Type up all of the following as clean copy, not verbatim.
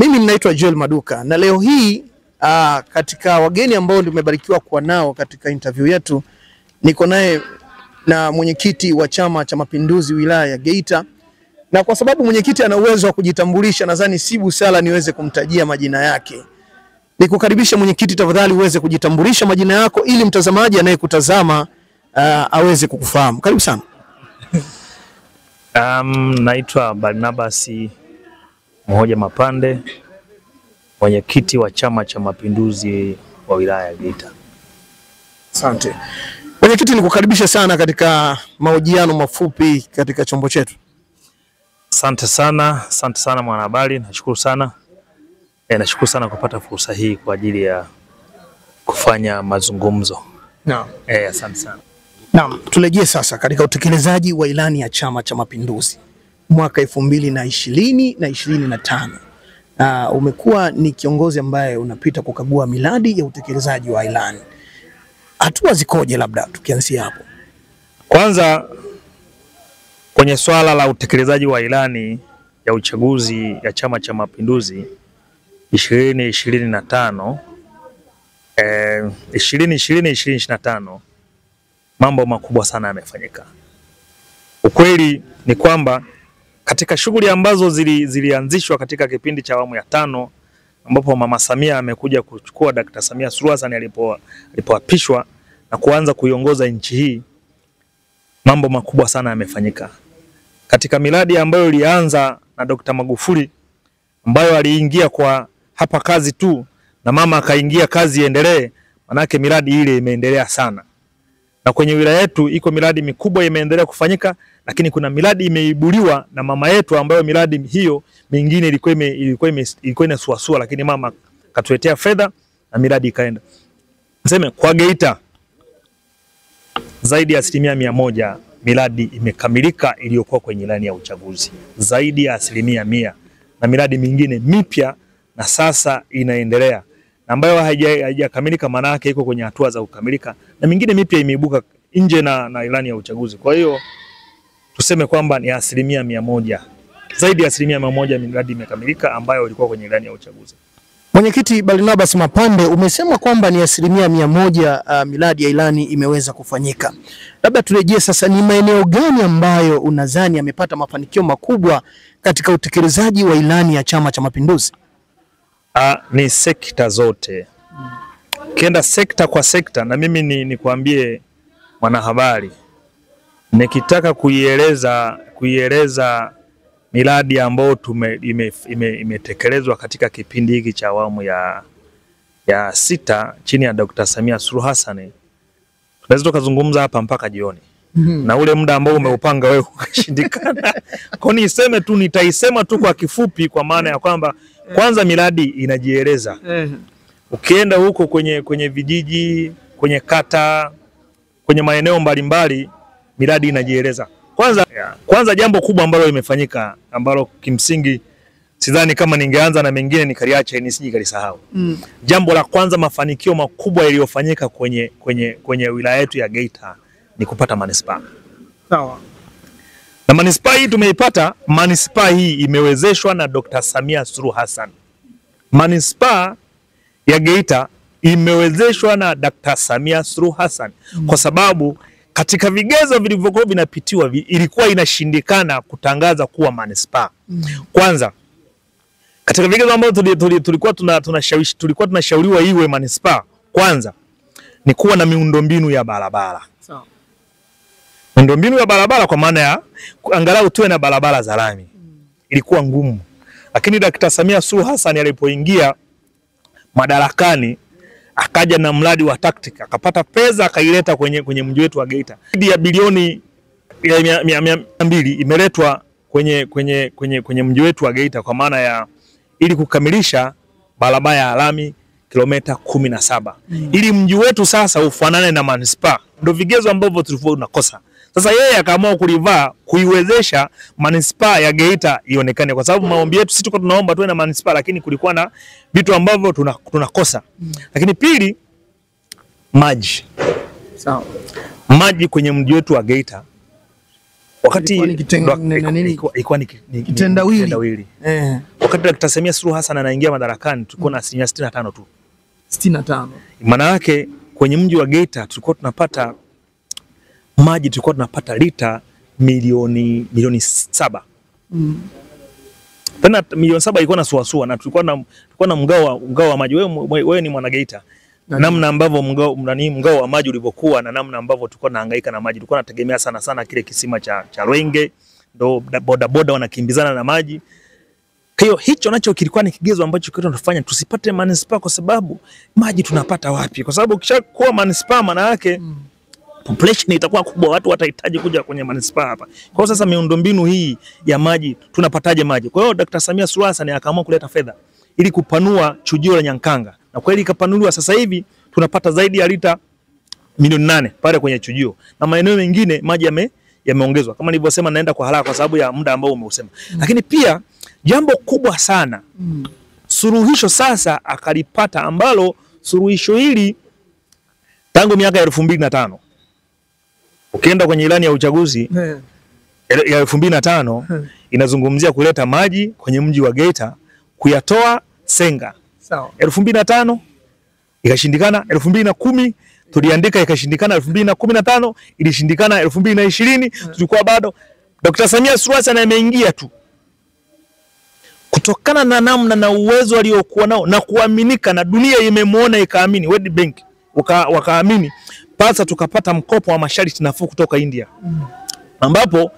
Mimi ninaitwa Joel Maduka na leo hii katika wageni ambao tumebarikiwa kuwa nao katika interview yetu niko naye na mwenyekiti wa Chama cha Mapinduzi wilaya ya Geita, na kwa sababu mwenyekiti ana uwezo wa kujitambulisha, nadhani si busara niweze kumtajia majina yake. Nikukaribisha mwenyekiti, tafadhali uweze kujitambulisha majina yako ili mtazamaji anayekutazama aweze kukufahamu. Karibu sana. Naitwa Barnabas Mhoja Mapande, mwenyekiti wa Chama cha Mapinduzi wa wilaya ya Geita. Asante. Mwenyekiti, nikukaribisha sana katika mahojiano mafupi katika chombo chetu. Asante sana mwanahabari, nashukuru sana. Nashukuru sana kupata fursa hii kwa ajili ya kufanya mazungumzo. Naam. Asante sana. Naam, turejee sasa katika utekelezaji wa ilani ya Chama cha Mapinduzi mwaka 2020 na 2025. Umekuwa ni kiongozi ambaye unapita kukagua miradi ya utekelezaji wa ilani. Hatua zikoje, labda tukianzia hapo? Kwanza kwenye swala la utekelezaji wa ilani ya uchaguzi ya Chama cha Mapinduzi 2025 2025 mambo makubwa sana yamefanyika. Ukweli ni kwamba katika shughuli ambazo zilianzishwa katika kipindi cha awamu ya 5 ambapo Mama Samia amekuja kuchukua Dr. Samia Suluhu Hassan alipoapishwa na kuanza kuiongoza nchi hii, mambo makubwa sana yamefanyika. Katika miradi ambayo ilianza na Dr. Magufuli ambayo aliingia kwa hapa kazi tu na mama akaingia kazi iendelee, manake miradi ile imeendelea sana. Na kwenye wilaya yetu iko miradi mikubwa imeendelea kufanyika, lakini kuna miradi imeibuliwa na mama yetu ambayo miradi hiyo mingine ilikuwa inasuasua, lakini mama katuletea fedha na miradi ikaenda. Niseme kwa Geita zaidi ya 100% miradi imekamilika iliyokuwa kwenye ilani ya uchaguzi. Zaidi ya 100%, na miradi mingine mipya na sasa inaendelea. Na ambayo haijakamilika maana yake iko kwenye hatua za kukamilika, na mingine mipya imeibuka nje na ilani ya uchaguzi. Kwa hiyo tuseme kwamba ni 100%, zaidi ya 100% miradi imekamilika ambayo ilikuwa kwenye ilani ya uchaguzi. Mwenyekiti Barnabas Mapande, umesema kwamba ni 100% miradi ya ilani imeweza kufanyika. Labda turejee sasa, ni maeneo gani ambayo unadhani yamepata mafanikio makubwa katika utekelezaji wa ilani ya Chama cha Mapinduzi? Ni sekta zote. Kienda sekta kwa sekta, na mimi nikwambie mwanahabari, nikitaka kuieleza miradi ambayo imetekelezwa katika kipindi hiki cha awamu ya 6 chini ya Dr. Samia Suluhu Hassan, tunaweza tukazungumza hapa mpaka jioni. Na ule muda ambao umeupanga wewe ukashindikana. Kwa niseme tu, nitaisema tu kwa kifupi, kwa maana ya kwamba kwanza miradi inajieleza. Ukienda huko kwenye vijiji, kwenye kata, kwenye maeneo mbalimbali, miradi inajieleza. Kwanza jambo kubwa ambalo limefanyika ambalo kimsingi sidhani kama ningeanza na mengine nikaliacha nisije nikalisahau. Jambo la kwanza, mafanikio makubwa yaliyofanyika kwenye wilaya yetu ya Geita ni kupata manispaa. Sawa. Na manispaa hii tumeipata, manispaa hii imewezeshwa na Dr. Samia Suluhu Hassan. Manispaa ya Geita imewezeshwa na Dr. Samia Suluhu Hassan kwa sababu katika vigezo vilivyokuwa vinapitiwa ilikuwa inashindikana kutangaza kuwa manispaa. Kwanza katika vigezo ambavyo tulikuwa tunashauriwa iwe manispaa, kwanza ni kuwa na miundombinu ya barabara. Sawa. Miundombinu ya barabara kwa maana ya angalau tuwe na barabara za lami. Ilikuwa ngumu. Lakini Dr. Samia Suluhu Hassan alipoingia madarakani akaja na mradi wa tactic, akapata pesa akaileta kwenye mji wetu wa Geita. Zaidi ya bilioni 200 imeletwa kwenye mji wetu wa Geita kwa maana ya ili kukamilisha barabara ya lami kilomita 17. Ili mji wetu sasa ufanane na manispaa. Ndio vigezo ambavyo tulikuwa tunakosa. Sasa yeye akaamua kulivaa kuiwezesha manispaa ya Geita ionekane, kwa sababu maombi yetu sisi tulikuwa tunaomba tuwe na manispaa, lakini kulikuwa na vitu ambavyo tunakosa. Lakini pili, maji. Sawa. Maji kwenye mji wetu wa Geita wakati ilikuwa ni kitendawili. Wakati Dr. Samia Suluhu Hassan anaingia madarakani tulikuwa na 65 tu. 65. Maana yake kwenye mji wa Geita tulikuwa tunapata maji, tulikuwa tunapata lita milioni 7. Tena milioni 7 ilikuwa na suasua, na tulikuwa na mgao wa maji. Wewe ni mwana Geita. Namna ambavyo mgao wa maji ulivyokuwa na namna ambavyo tulikuwa tunahangaika na maji, tulikuwa tunategemea sana kile kisima cha Rwenge, ndo boda wanakimbizana na maji. Kwa hiyo hicho nacho kilikuwa ni kigezo ambacho kitu tunafanya tusipate manispaa, kwa sababu maji tunapata wapi? Kwa sababu ukishakuwa manispaa maana yake population itakuwa kubwa, watu watahitaji kuja kwenye manispaa hapa. Kwa hiyo sasa miundombinu hii ya maji tunapataje maji? Kwa hiyo Dr. Samia Suluhu Hassan akaamua kuleta fedha ili kupanua chujio la Nyankanga, na kweli ikapanuliwa. Sasa hivi tunapata zaidi ya lita milioni 8 pale kwenye chujio, na maeneo mengine maji yameongezwa. Kama nilivyosema, naenda kwa haraka kwa sababu ya muda ambao umeusema. Lakini pia jambo kubwa sana, suluhisho sasa akalipata, ambalo suluhisho hili tangu miaka 2005 ukienda kwenye ilani ya uchaguzi ya 2005 inazungumzia kuleta maji kwenye mji wa Geita, kuyatoa Senga. Sawa. 2005 ikashindikana, 2010 tuliandika ikashindikana, 2015 ilishindikana, 2020 tulikuwa bado. Dr. Samia Suluhu Hassan ameingia tu kutokana na namna na uwezo aliokuwa nao na kuaminika, na dunia imemuona ikaamini, World Bank wakaamini, pasa tukapata mkopo wa masharti nafuu kutoka India, ambapo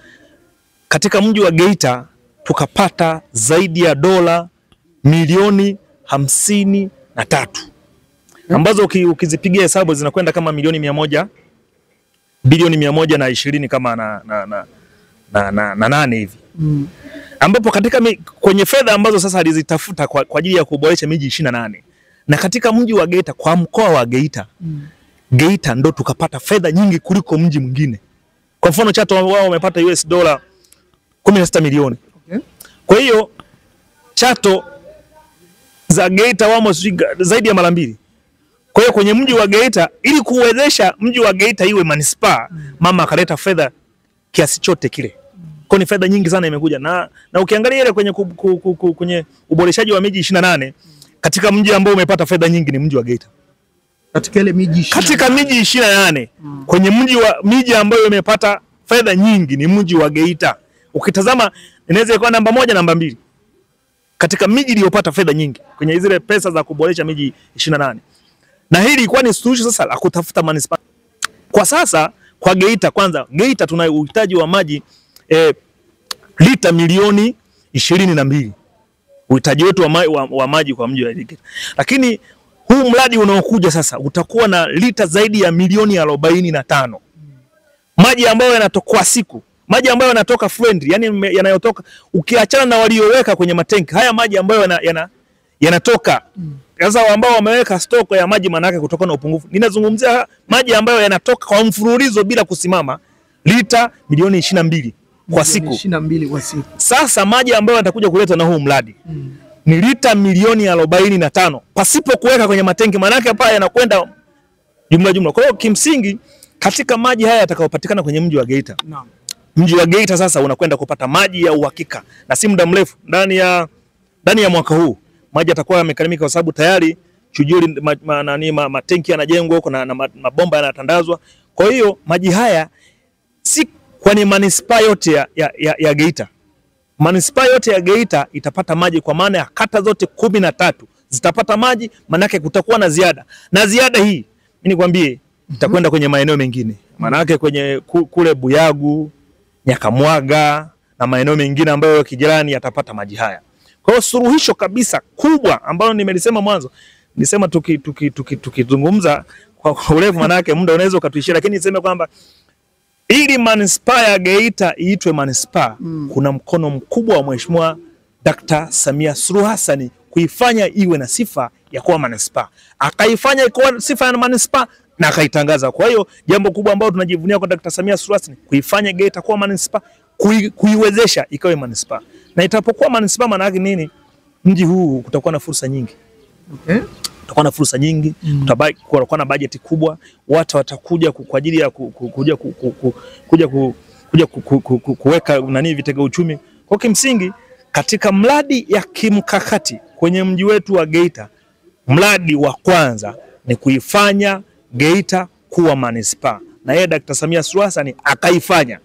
katika mji wa Geita tukapata zaidi ya dola milioni 53, ambazo ukizipigia hesabu zinakwenda kama bilioni 120 kama na 8 hivi. Ambapo katika kwenye fedha ambazo sasa alizitafuta kwa ajili ya kuboresha miji 28, na katika mji wa Geita, kwa mkoa wa Geita, Geita ndo tukapata fedha nyingi kuliko mji mwingine. Kwa mfano Chato wao wamepata US dola 16 milioni. Kwa hiyo Chato za Geita wamo zaidi ya mara 2. Kwa hiyo kwenye mji wa Geita, ili kuwezesha mji wa Geita iwe manispaa, mama akaleta fedha kiasi chote kile. Kwa ni fedha nyingi sana imekuja, na ukiangalia ile kwenye uboreshaji wa miji 28, katika mji ambao umepata fedha nyingi ni mji wa Geita. Katika ile miji 28. Katika miji 28, kwenye miji ambayo imepata fedha nyingi ni mji wa Geita. Ukitazama inaweza ikawa namba 1 namba 2 katika miji iliyopata fedha nyingi kwenye zile pesa za kuboresha miji 28. Na hili ilikuwa ni suluhisho sasa la kutafuta manispaa. Kwa sasa kwa Geita, kwanza Geita tuna uhitaji wa maji lita milioni 22. Uhitaji wetu wa maji kwa mji wa Geita. Lakini huu mradi unaokuja sasa utakuwa na lita zaidi ya milioni 45. Maji ambayo yanatoka kwa siku, maji ambayo yanatoka friendly, yani yanayotoka ukiachana na walioweka kwenye matenki. Haya maji ambayo yanatoka sasa, ambao wameweka stock ya maji, manake kutoka na upungufu. Ninazungumzia maji ambayo yanatoka kwa mfululizo bila kusimama, lita milioni 22 kwa siku. 22 kwa siku. Sasa maji ambayo yatakuja kuletwa na huu mradi ni lita milioni 45 pasipo kuweka kwenye matenki, manake hapa yanakwenda jumla. Kwa hiyo kimsingi katika maji haya yatakayopatikana kwenye mji wa Geita, mji wa Geita sasa unakwenda kupata maji ya uhakika, na si muda mrefu, ndani ya mwaka huu maji yatakuwa yamekamilika, kwa sababu tayari chujio matenki yanajengwa huko na mabomba yanatandazwa. Kwa hiyo maji haya si kwenye manispaa yote ya Geita. Manispaa yote ya Geita itapata maji, kwa maana ya kata zote 13 zitapata maji, manake kutakuwa na ziada. Na ziada hii mimi nikwambie itakwenda kwenye maeneo mengine. Manake kwenye kule Buyagu, Nyakamwaga na maeneo mengine ambayo kijirani yatapata maji haya. Kwa hiyo suluhisho kabisa kubwa ambalo nimelisema mwanzo, nisema tukizungumza kwa urefu, manake muda unaweza ukatuishia, lakini niseme kwamba ili manispaa ya Geita iitwe manispaa, kuna mkono mkubwa wa Mheshimiwa Dr. Samia Suluhu Hassan kuifanya iwe na sifa ya kuwa manispaa. Akaifanya ikuwa sifa ya manispaa na akaitangaza. Kwa hiyo jambo kubwa ambalo tunajivunia kwa Dr. Samia Suluhu Hassan kuifanya Geita kuwa manispaa, kuiwezesha ikawe manispaa. Na itapokuwa manispaa maana yake nini? Mji huu kutakuwa na fursa nyingi. Kutakuwa na fursa nyingi, kutakuwa na bajeti kubwa, watu watakuja kwa ajili ya kuja kuja kuweka nani vitega uchumi. Kwa kimsingi katika mradi ya kimkakati kwenye mji wetu wa Geita, mradi wa kwanza ni kuifanya Geita kuwa manispaa, na yeye Dr. Samia Suluhu Hassan akaifanya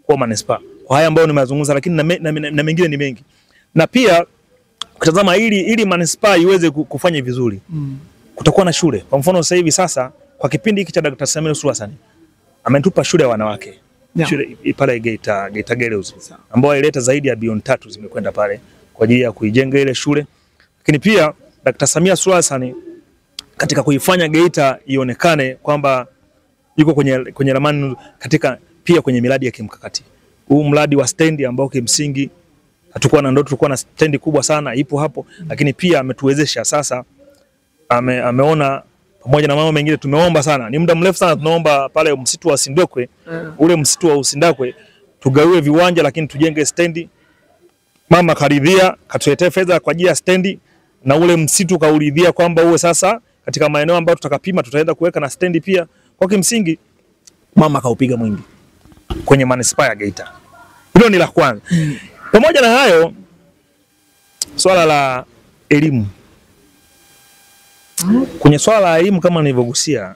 kuwa manispaa. Kwa haya ambayo nimezungumza, lakini na mengine ni mengi. Na pia kutazama ili manispaa iweze kufanya vizuri, kutakuwa na shule. Kwa mfano sasa kwa kipindi hiki cha Dr. Samia Suluhu Hassan ametupa shule ya wanawake. Shule pale Geita Girls ambayo ileta zaidi ya bilioni 3 zimekwenda pale kwa ajili ya kuijenga ile shule. Lakini pia Dr. Samia Suluhu Hassan katika kuifanya Geita ionekane kwamba yuko kwenye ramani katika pia kwenye miradi ya kimkakati. Huu mradi wa stendi ambao kimsingi hatakuwa na ndoto, tulikuwa na stendi kubwa sana ipo hapo, lakini pia ametuwezesha sasa, ameona pamoja na mambo mengine tumeomba sana. Ni muda mrefu sana tunaomba pale msitu wa Sindokwe, ule msitu wa Usindakwe tugawiwe viwanja lakini tujenge stendi. Mama karidhia, katuletee fedha kwa ajili ya stendi, na ule msitu kauridhia kwamba uwe sasa katika maeneo ambayo tutakapima tutaenda kuweka na stendi pia. Kwa kimsingi mama kaupiga mwingi kwenye manispaa ya Geita. Hilo ni la kwanza. Pamoja na hayo, swala la elimu. Kwenye swala la elimu kama nilivyogusia,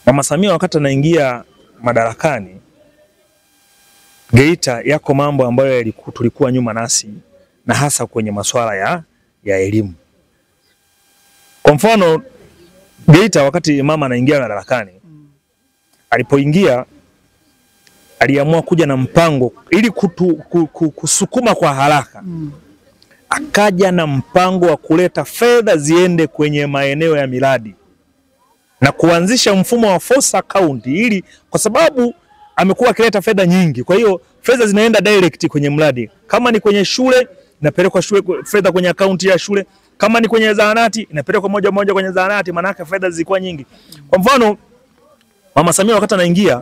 Mama Samia wakati anaingia madarakani, Geita yako mambo ambayo tulikuwa nyuma nasi, na hasa kwenye masuala ya elimu. Kwa mfano Geita wakati mama anaingia madarakani, alipoingia aliamua kuja na mpango ili kusukuma kwa haraka. Akaja na mpango wa kuleta fedha ziende kwenye maeneo ya miradi na kuanzisha mfumo wa force account, ili kwa sababu amekuwa akileta fedha nyingi, kwa hiyo fedha zinaenda direct kwenye mradi. Kama ni kwenye shule inapelekwa shule, fedha kwenye akaunti ya shule. Kama ni kwenye zahanati inapelekwa moja moja kwenye zahanati, maana yake fedha zilikuwa nyingi. Kwa mfano Mama Samia wakati anaingia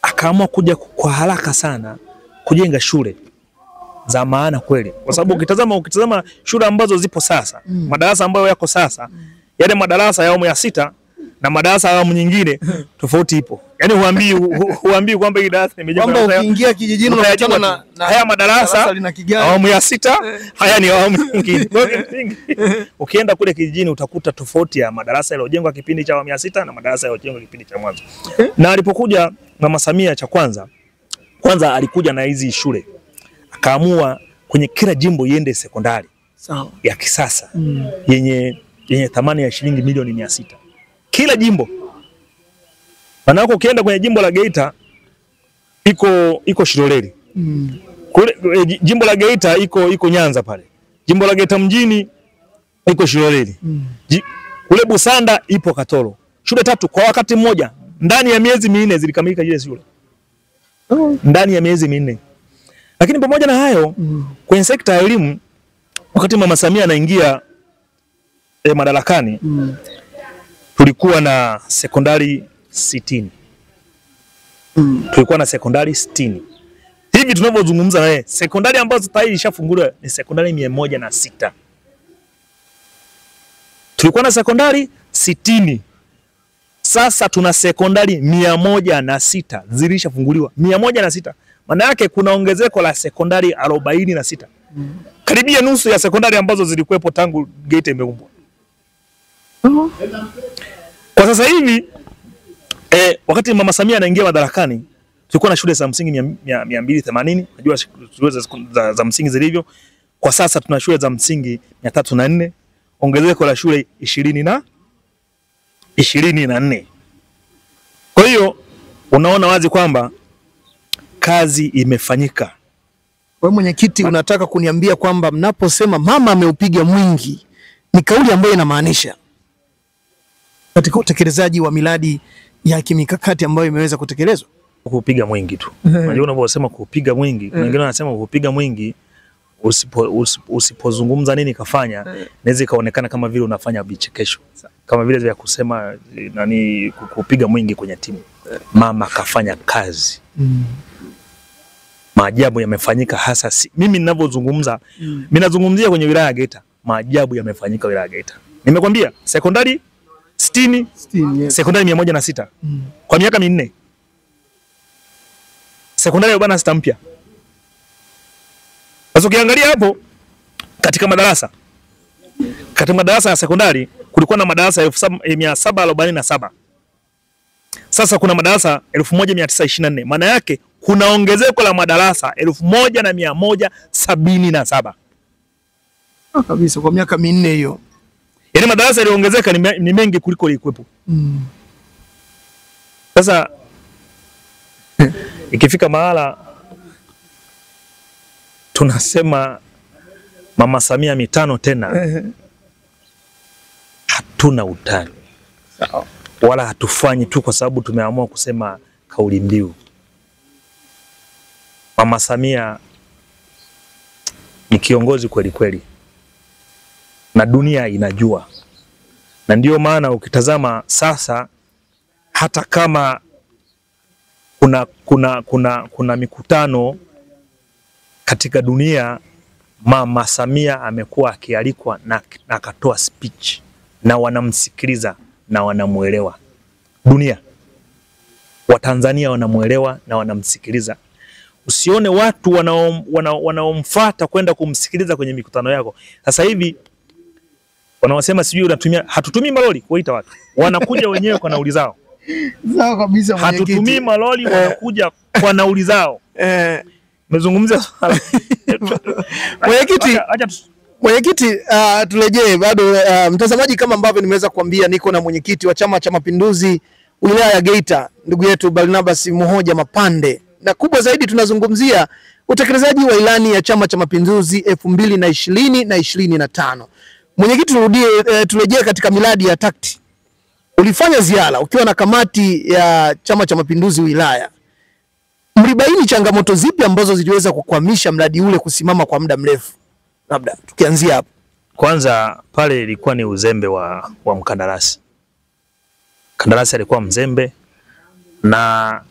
akaamua kuja kwa haraka sana kujenga shule za maana kweli, kwa sababu ukitazama shule ambazo zipo sasa, madarasa ambayo yako sasa, yale madarasa ya awamu ya 6 na madarasa ya awamu nyingine tofauti ipo. Yaani huambii kwamba hii darasa imejengwa, kwamba ukiingia kijijini unakutana na haya madarasa awamu ya 6, haya ni awamu nyingine. Ukienda kule kijijini utakuta tofauti ya madarasa yaliyojengwa kipindi cha awamu ya 6 na madarasa yaliyojengwa kipindi cha mwanzo. Na alipokuja Mama Samia cha kwanza alikuja na hizi shule. Akaamua kwenye kila jimbo iende sekondari ya kisasa yenye thamani ya shilingi milioni 600 kila jimbo. Maana ukienda kwenye jimbo la Geita iko Shiroleli. Kule jimbo la Geita iko Nyanza pale. Jimbo la Geita mjini iko Shiroleli. Kule Busanda ipo Katoro. Shule 3 kwa wakati mmoja. Ndani ya miezi 4 zilikamilika ile shule. Ndani ya miezi 4. Lakini pamoja na hayo, kwenye sekta ya elimu wakati Mama Samia anaingia madarakani, tulikuwa na sekondari 60. Tulikuwa na sekondari 60. Hivi tunavyozungumza sekondari ambazo tayari ishafunguliwa ni sekondari 106. Tulikuwa na sekondari 60. Sasa tuna sekondari 106 zilishafunguliwa. 106. Maana yake kuna ongezeko la sekondari 46. Karibia nusu ya sekondari ambazo zilikuwepo tangu Geita imeumbwa. Kwa sasa hivi wakati Mama Samia anaingia madarakani, tulikuwa na shule za msingi 280. Unajua shule za msingi zilivyo. Kwa sasa tuna shule za msingi 304. Ongezeko la shule 24. Kwa hiyo unaona wazi kwamba kazi imefanyika. Wewe mwenyekiti, unataka kuniambia kwamba mnaposema mama ameupiga mwingi ni kauli ambayo inamaanisha katika utekelezaji wa miradi ya kimikakati ambayo imeweza kutekelezwa? Kupiga mwingi tu. Unajua unaposema kupiga mwingi, kuna wengine wanasema kupiga mwingi usipozungumza nini kafanya, inaweza ikaonekana kama vile unafanya vichekesho. Kama vile vya kusema kupiga mwingi kwenye timu. Mama kafanya kazi. Maajabu yamefanyika, hasa mimi ninavyozungumza, mimi nazungumzia kwenye wilaya ya Geita. Maajabu yamefanyika wilaya ya Geita. Nimekwambia sekondari 60, sekondari 106 kwa miaka 4. sekondari 46 mpya. Sasa ukiangalia hapo katika madarasa ya sekondari kulikuwa na madarasa 1747. Sasa kuna madarasa 1924. Maana yake kuna ongezeko la madarasa 1177. Kabisa kwa miaka 4 hiyo. Yaani madarasa yaliongezeka ni mengi kuliko ilikuwepo. Sasa ikifika mahala tunasema Mama Samia mitano tena, hatuna utani. Sawa. Wala hatufanyi tu kwa sababu tumeamua kusema kauli mbiu. Mama Samia ni kiongozi kweli kweli, na dunia inajua, na ndio maana ukitazama sasa, hata kama kuna mikutano katika dunia, Mama Samia amekuwa akialikwa na akatoa speech na wanamsikiliza na wanamuelewa. Dunia, Watanzania wanamuelewa na wanamsikiliza. Usione watu wanaomfuata kwenda kumsikiliza kwenye mikutano yako. Sasa hivi wanaosema sijui hatutumii malori kuita watu. Wanakuja wenyewe kwa nauli zao. Sawa kabisa mwenyekiti. Hatutumii malori, wanakuja kwa nauli zao. Mezungumzia swala. Mwenyekiti, turejee bado mtazamaji, kama ambavyo nimeweza kuambia, niko na mwenyekiti wa Chama cha Mapinduzi wilaya ya Geita, ndugu yetu Barnabas Muhoja Mapande, na kubwa zaidi tunazungumzia utekelezaji wa ilani ya Chama cha Mapinduzi 2020 na 2025. Mwenyekiti, turejee katika miradi ya TACT. Ulifanya ziara ukiwa na kamati ya Chama cha Mapinduzi wilaya. Mlibaini changamoto zipi ambazo ziliweza kukwamisha mradi ule kusimama kwa muda mrefu? Labda tukianzia hapo. Kwanza pale ilikuwa ni uzembe wa mkandarasi. Mkandarasi alikuwa mzembe, na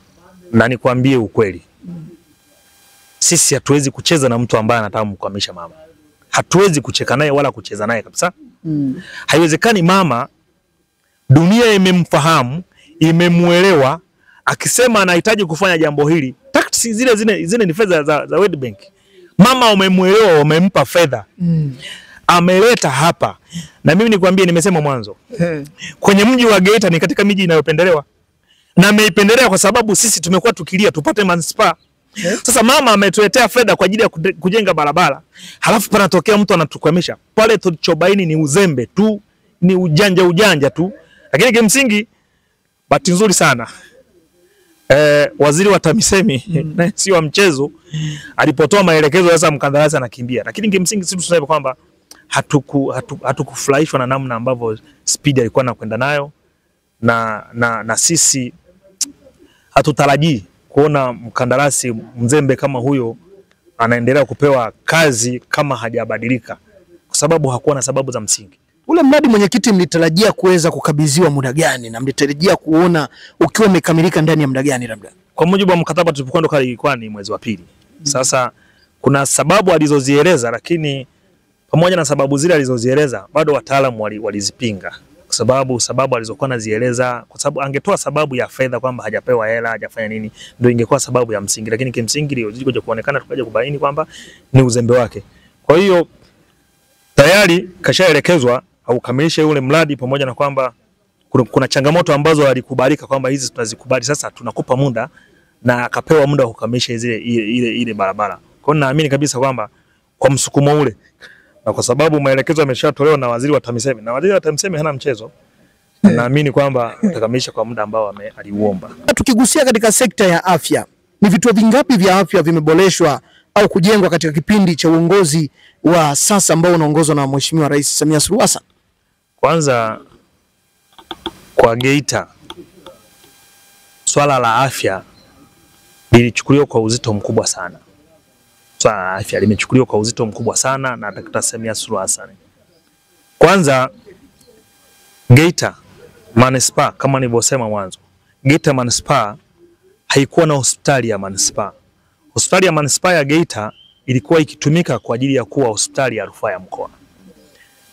nikwambie ukweli, sisi hatuwezi kucheza na mtu ambaye anataka kumkwamisha mama. Hatuwezi kucheka naye wala kucheza naye kabisa. Haiwezekani mama, dunia imemfahamu, imemuelewa, akisema anahitaji kufanya jambo hili. TACT zile ni fedha za World Bank. Mama umemuelewa, umempa fedha. Ameleta hapa. Na mimi nikwambie, nimesema mwanzo. Kwenye mji wa Geita ni katika miji inayopendelewa. Na ameipendelea kwa sababu sisi tumekuwa tukilia tupate manispaa. Sasa mama ametuletea fedha kwa ajili ya kujenga barabara. Halafu panatokea mtu anatukwamisha. Pale tulichobaini ni uzembe tu, ni ujanja tu. Lakini kimsingi bahati nzuri sana, waziri wa TAMISEMI si wa mchezo, alipotoa maelekezo sasa mkandarasi anakimbia. Lakini kimsingi sisi tunasema kwamba hatukufurahishwa na namna ambavyo speed alikuwa anakwenda nayo, na sisi hatutarajii kuona mkandarasi mzembe kama huyo anaendelea kupewa kazi kama hajabadilika, kwa sababu hakuwa na sababu za msingi. Ule mradi mwenyekiti, mlitarajia kuweza kukabidhiwa muda gani, na mlitarajia kuona ukiwa umekamilika ndani ya muda gani? Labda kwa mujibu wa mkataba tulipokuwa ilikuwa ni mwezi wa pili. Sasa kuna sababu alizozieleza, lakini pamoja na sababu zile alizozieleza bado wataalamu walizipinga, kwa sababu alizokuwa nazieleza, kwa sababu angetoa sababu ya fedha kwamba hajapewa hela, hajafanya nini, ndio ingekuwa sababu ya msingi. Lakini kimsingi leo zilikuja kuonekana, tukaja kubaini kwamba ni uzembe wake. Kwa hiyo tayari kashaelekezwa au kamilishe ule mradi, pamoja na kwamba kuna changamoto ambazo alikubalika kwamba hizi tunazikubali, sasa tunakupa muda, na akapewa muda wa kukamilisha ile barabara. Kwa hiyo naamini kabisa kwamba kwa msukumo ule, na kwa sababu maelekezo yameshatolewa na waziri wa TAMISEMI, na waziri wa TAMISEMI hana mchezo, naamini kwamba atakamilisha kwa muda ambao aliuomba. Tukigusia katika sekta ya afya, ni vituo vingapi vya afya vimeboreshwa au kujengwa katika kipindi cha uongozi wa sasa ambao unaongozwa na Mheshimiwa Rais Samia Suluhu Hassan? Kwanza kwa Geita, swala la afya lilichukuliwa kwa uzito mkubwa sana. Swala la afya limechukuliwa kwa uzito mkubwa sana na Dkt. Samia Suluhu Hassan. Kwanza Geita Manispaa, kama nilivyosema mwanzo, Geita Manispaa haikuwa na hospitali ya manispaa. Hospitali ya manispaa ya Geita ilikuwa ikitumika kwa ajili ya kuwa hospitali ya rufaa ya mkoa.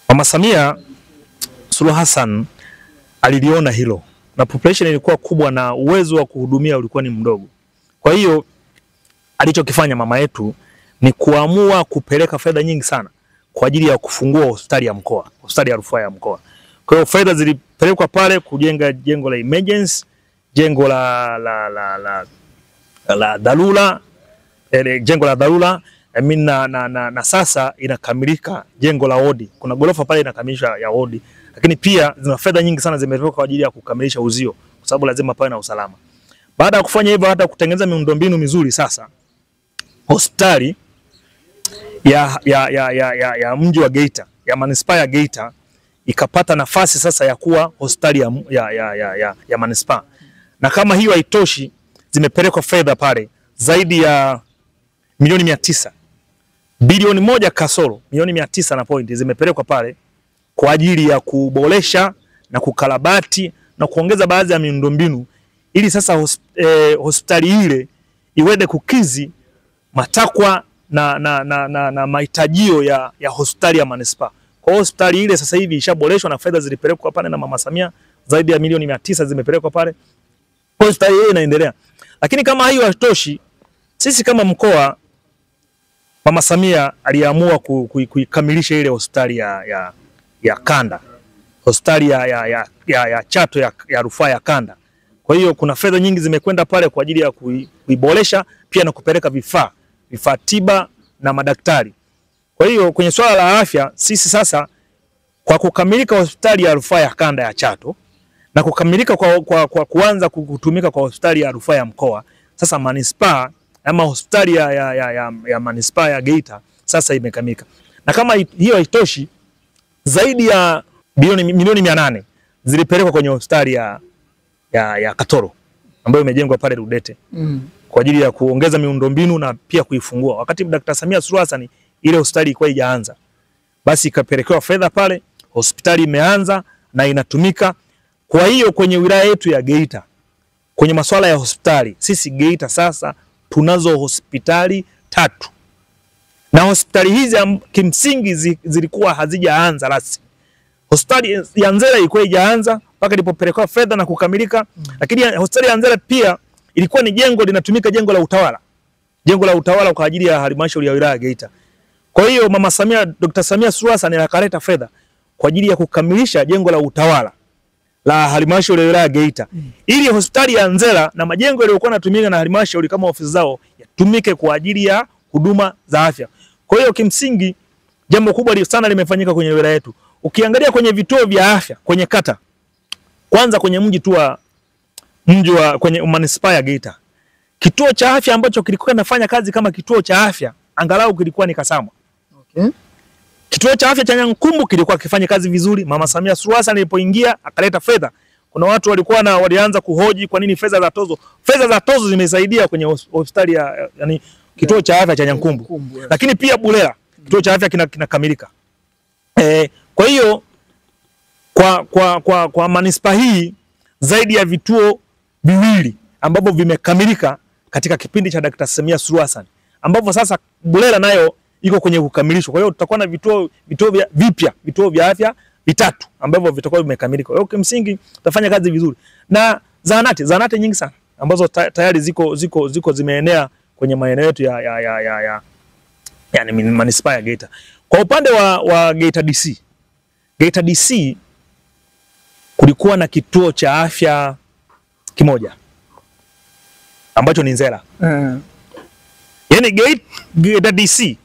Mama Samia Suluhu Hassan aliliona hilo, na population ilikuwa kubwa na uwezo wa kuhudumia ulikuwa ni mdogo. Kwa hiyo alichokifanya mama yetu ni kuamua kupeleka fedha nyingi sana kwa ajili ya kufungua hospitali ya mkoa, hospitali ya rufaa ya mkoa. Kwa hiyo fedha zilipelekwa pale kujenga jengo la emergency, jengo la dharura, jengo la dharura na sasa inakamilika jengo la wodi. Kuna gorofa pale inakamilishwa ya wodi. Lakini pia zina fedha nyingi sana zimetoka kwa ajili ya kukamilisha uzio kwa sababu lazima pawe na usalama. Baada ya kufanya hivyo, hata kutengeneza miundombinu mizuri, sasa hospitali ya mji wa Geita, ya manispaa ya Geita ikapata nafasi sasa ya kuwa hospitali ya manispaa. Na kama hiyo haitoshi, zimepelekwa fedha pale zaidi ya milioni 900. Bilioni 1 kasoro milioni 900 na point zimepelekwa pale kwa ajili ya kuboresha na kukarabati na kuongeza baadhi ya miundombinu ili sasa hospitali ile iweze kukizi matakwa na mahitajio ya hospitali ya manispaa. Kwa hospitali ile sasa hivi ishaboreshwa na fedha zilipelekwa pale na Mama Samia zaidi ya milioni 900 zimepelekwa pale. Hospitali ile inaendelea. Lakini kama hiyo haitoshi, sisi kama mkoa, Mama Samia aliamua kuikamilisha ile hospitali ya kanda, hospitali ya Chato ya rufaa ya kanda. Kwa hiyo kuna fedha nyingi zimekwenda pale kwa ajili ya kuiboresha pia na kupeleka vifaa tiba na madaktari. Kwa hiyo kwenye swala la afya, sisi sasa kwa kukamilika hospitali ya rufaa ya kanda ya Chato na kukamilika kwa kuanza kutumika kwa hospitali ya rufaa ya mkoa, sasa manispaa ama hospitali ya manispaa ya Geita sasa imekamilika. Na kama hiyo haitoshi, zaidi ya milioni 800 zilipelekwa kwenye hospitali ya Katoro ambayo imejengwa pale Rudete kwa ajili ya kuongeza miundombinu na pia kuifungua. Wakati Dr. Samia Suluhu Hassan ile hospitali ilikuwa haijaanza, basi ikapelekewa fedha pale, hospitali imeanza na inatumika. Kwa hiyo kwenye wilaya yetu ya Geita, kwenye masuala ya hospitali, sisi Geita sasa tunazo hospitali 3. Na hospitali hizi kimsingi zilikuwa hazijaanza rasmi. Hospitali ya Nzera ilikuwa haijaanza mpaka ilipopelekwa fedha na kukamilika. Lakini hospitali ya Nzera pia ilikuwa ni jengo linatumika, jengo la utawala. Jengo la utawala kwa ajili ya halmashauri ya wilaya ya Geita. Kwa hiyo Mama Samia, Dr. Samia Suluhu Hassan akaleta fedha kwa ajili ya kukamilisha jengo la utawala la halmashauri ya wilaya ya Geita. Ili hospitali ya Nzera na majengo yaliyokuwa yanatumika na halmashauri kama ofisi zao yatumike kwa ajili ya huduma za afya. Kwa hiyo kimsingi jambo kubwa sana limefanyika kwenye wilaya yetu. Ukiangalia kwenye vituo vya afya kwenye kata, kwanza kwenye mji wa kwenye manispaa ya Geita, kituo cha afya ambacho kilikuwa kinafanya kazi kama kituo cha afya angalau kilikuwa ni Kasamwa. Okay. Kituo cha afya cha Nyankumbu kilikuwa kifanya kazi vizuri. Mama Samia Suluhu Hassan alipoingia akaleta fedha. Kuna watu walianza kuhoji kwa nini fedha za tozo zimesaidia kwenye hospitali yani kituo cha afya cha Nyankumbu. Lakini pia Bulela kituo cha afya kinakamilika. Kwa hiyo kwa manispaa hii zaidi ya vituo 2 ambavyo vimekamilika katika kipindi cha Dr. Samia Suluhu Hassan, ambapo sasa Bulela nayo iko kwenye kukamilishwa. Kwa hiyo tutakuwa na vituo vya afya 3 ambavyo vitakuwa vimekamilika. Kwa hiyo kimsingi tutafanya kazi vizuri. Na zahanati nyingi sana ambazo tayari ziko zimeenea kwenye maeneo yetu yani manispaa ya Geita. Kwa upande wa Geita DC kulikuwa na kituo cha afya kimoja ambacho ni Nzera. Yani Geita DC,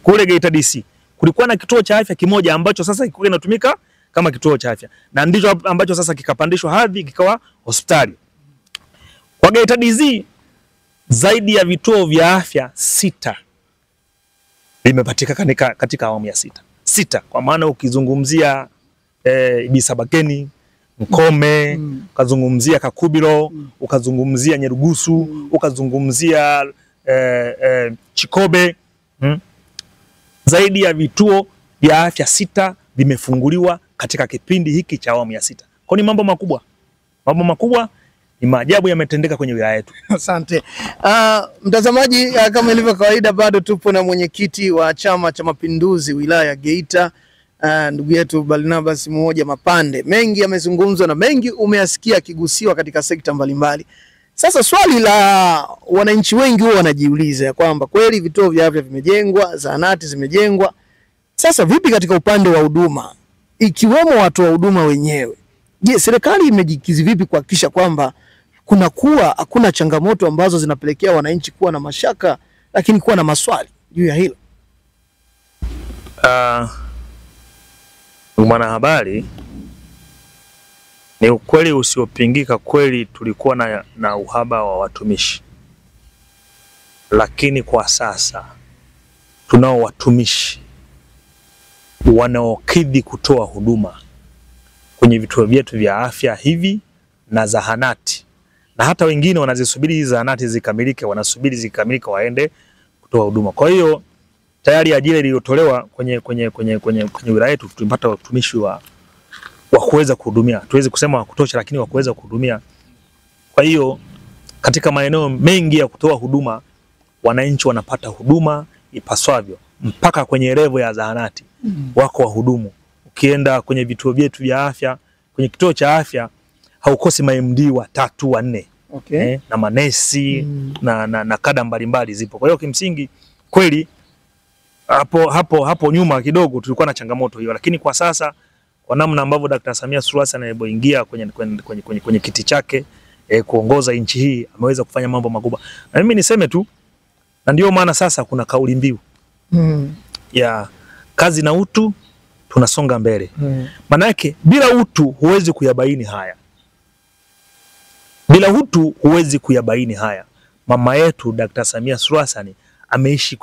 kule Geita DC kulikuwa na kituo cha afya kimoja ambacho sasa kilikuwa kinatumika kama kituo cha afya, na ndicho ambacho sasa kikapandishwa hadhi kikawa hospitali. Kwa Geita DC zaidi ya vituo vya afya 6 vimepatikana katika awamu ya 6. Kwa maana ukizungumzia Bisabakeni, Mkome, ukazungumzia Kakubiro, ukazungumzia Nyerugusu, ukazungumzia Chikobe, zaidi ya vituo vya afya 6 vimefunguliwa katika kipindi hiki cha awamu ya 6. Kwa ni mambo makubwa, ni maajabu yametendeka kwenye wilaya yetu. Asante. Mtazamaji, kama ilivyo kawaida bado tupo na mwenyekiti wa Chama cha Mapinduzi wilaya ya Geita, ndugu yetu Barnabas Mmoja Mapande. Mengi yamezungumzwa na mengi umeyasikia akigusiwa katika sekta mbalimbali. Sasa swali la wananchi wengi huwa wanajiuliza kwamba kweli vituo vya afya vimejengwa, zahanati zimejengwa. Sasa vipi katika upande wa huduma, ikiwemo watu wa huduma wenyewe? Je, serikali imejikizi vipi kuhakikisha kwamba hakuna changamoto ambazo zinapelekea wananchi kuwa na mashaka lakini kuwa na maswali juu ya hilo? Mwanahabari, ni ukweli usiopingika, kweli tulikuwa na uhaba wa watumishi, lakini kwa sasa tunao watumishi wanaokidhi kutoa huduma kwenye vituo vyetu vya afya hivi na zahanati, na hata wengine wanazisubiri hizi zahanati zikamilike, wanasubiri zikamilike waende kutoa huduma. Kwa hiyo tayari ajira iliyotolewa kwenye wilaya yetu, tulipata watumishi wa kuweza kuhudumia. Tuwezi kusema wa kutosha, lakini wa kuweza kuhudumia. Kwa hiyo katika maeneo mengi ya kutoa huduma, wananchi wanapata huduma ipaswavyo mpaka kwenye level ya zahanati. Wako wahudumu. Ukienda kwenye vituo vyetu vya afya, kwenye kituo cha afya haukosi ma-MD 3 4. Okay. Na manesi na kada mbalimbali zipo. Kwa hiyo kimsingi kweli hapo nyuma kidogo tulikuwa na changamoto hiyo, lakini kwa sasa kwa namna ambavyo Dr. Samia Suluhu Hassan alipoingia kwenye kiti chake kuongoza nchi hii, ameweza kufanya mambo makubwa. Na mimi niseme tu, na ndio maana sasa kuna kauli mbiu ya kazi na utu, tunasonga mbele. Maana yake bila utu huwezi kuyabaini haya. Bila utu huwezi kuyabaini haya. Mama yetu Dr. Samia Suluhu Hassan ameishi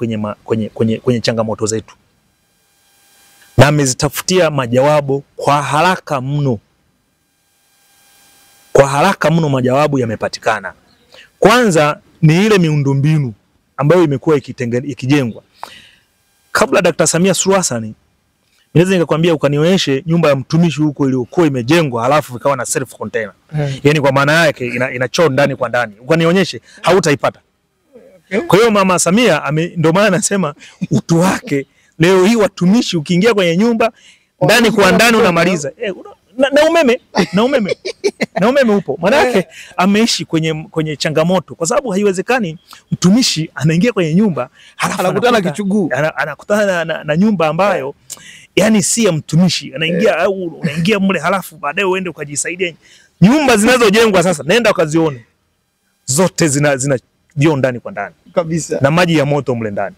kwenye changamoto zetu, na amezitafutia majawabu kwa haraka mno. Kwa haraka mno majawabu yamepatikana. Kwanza ni ile miundombinu ambayo imekuwa ikijengwa. Kabla Dr. Samia Suluhu Hassan, naweza nikakwambia ukanionyeshe nyumba ya mtumishi huko iliyokuwa imejengwa halafu ikawa na self container. Yaani kwa maana yake ina choo ndani kwa ndani. Ukanionyeshe hautaipata. Kwa hiyo Mama Samia ndio maana anasema utu wake. Leo hii watumishi ukiingia kwenye nyumba ndani kwa ndani unamaliza. Na umeme upo. Maana yake ameishi kwenye changamoto, kwa sababu haiwezekani mtumishi anaingia kwenye nyumba halafu anakutana kichuguu. Anakutana na nyumba ambayo yani si ya mtumishi. Anaingia au unaingia mle halafu baadaye uende ukajisaidia. Nyumba zinazojengwa sasa nenda ukazione. Zote zina vyoo ndani kwa ndani kabisa na maji ya moto mle ndani.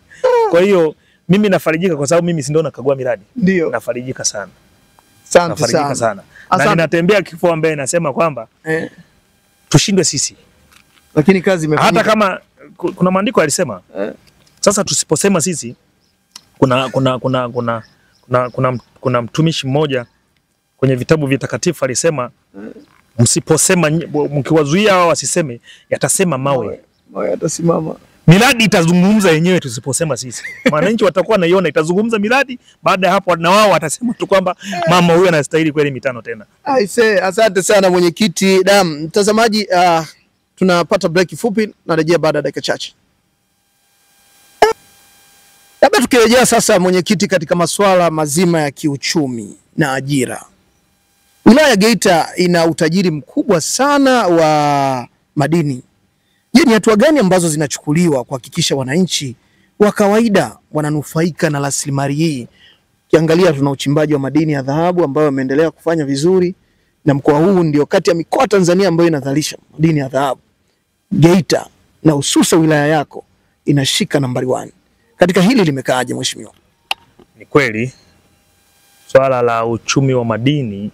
Kwa hiyo mimi nafarijika, kwa sababu mimi si ndio nakagua miradi. Ndio. Nafarijika sana. Nafarijika sana. Na ninatembea kifua mbele nasema kwamba tushindwe sisi, lakini kazi imefanyika. Hata kama kuna maandiko yalisema sasa tusiposema sisi, kuna mtumishi mmoja kwenye vitabu vitakatifu alisema msiposema, mkiwazuia hao wasiseme, yatasema mawe yatasimama. Miradi itazungumza yenyewe tusiposema sisi. Wananchi watakuwa naiona, itazungumza miradi. Baada ya hapo na wao watasema tu kwamba mama huyu anastahili kweli mitano tena. Asante sana mwenyekiti. Mtazamaji, tunapata break fupi, narejea baada ya dakika chache. Labda tukirejea sasa mwenyekiti, katika masuala mazima ya kiuchumi na ajira. Wilaya ya Geita ina utajiri mkubwa sana wa madini. Je, ni hatua gani ambazo zinachukuliwa kuhakikisha wananchi wa kawaida wananufaika na rasilimali hii? Kiangalia tuna uchimbaji wa madini ya dhahabu ambayo yameendelea kufanya vizuri, na mkoa huu ndio kati ya mikoa Tanzania ambayo inazalisha madini ya dhahabu. Geita na hususa wilaya yako inashika nambari 1. Katika hili limekaaje mheshimiwa? Ni kweli swala la uchumi wa madini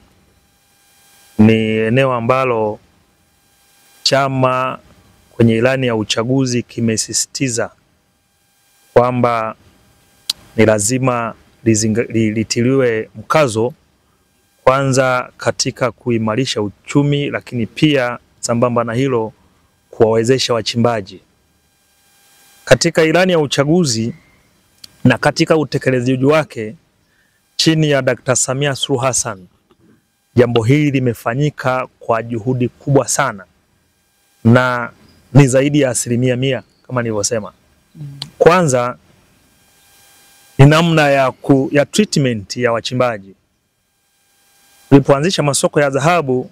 ni eneo ambalo chama kwenye ilani ya uchaguzi kimesisitiza kwamba ni lazima litiliwe mkazo, kwanza katika kuimarisha uchumi, lakini pia sambamba na hilo kuwawezesha wachimbaji. Katika ilani ya uchaguzi na katika utekelezaji wake chini ya Dr. Samia Suluhu Hassan, jambo hili limefanyika kwa juhudi kubwa sana na ni zaidi ya 100% kama nilivyosema. Kwanza ni namna ya treatment ya wachimbaji. Tulipoanzisha masoko ya dhahabu